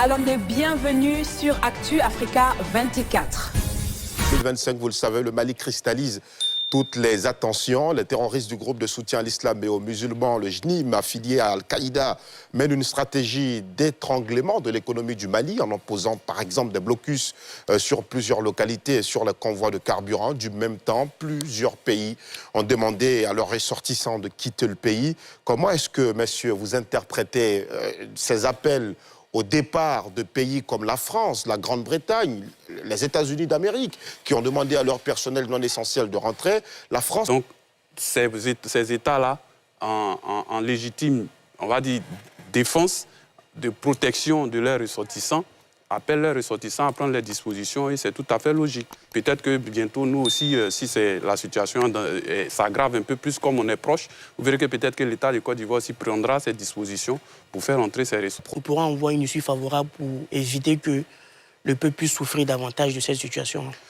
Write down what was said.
Allons-nous bienvenue sur Actu Africa 24. 2025, vous le savez, le Mali cristallise toutes les attentions. Les terroristes du groupe de soutien à l'islam et aux musulmans, le JNIM, affilié à Al-Qaïda, mènent une stratégie d'étranglement de l'économie du Mali en imposant par exemple des blocus sur plusieurs localités et sur les convois de carburant. Du même temps, plusieurs pays ont demandé à leurs ressortissants de quitter le pays. Comment est-ce que, messieurs, vous interprétez ces appels au départ de pays comme la France, la Grande-Bretagne, les États-Unis d'Amérique, qui ont demandé à leur personnel non essentiel de rentrer, la France... Donc, ces États-là, en légitime, on va dire, défense, de protection de leurs ressortissants, appellent leurs ressortissants à prendre les dispositions et c'est tout à fait logique. Peut-être que bientôt, nous aussi, si la situation s'aggrave un peu plus comme on est proche, vous verrez que peut-être que l'État de Côte d'Ivoire aussi prendra ces dispositions pour faire entrer ces ressortissants. On pourra envoyer une issue favorable pour éviter que le peuple puisse souffrir davantage de cette situation.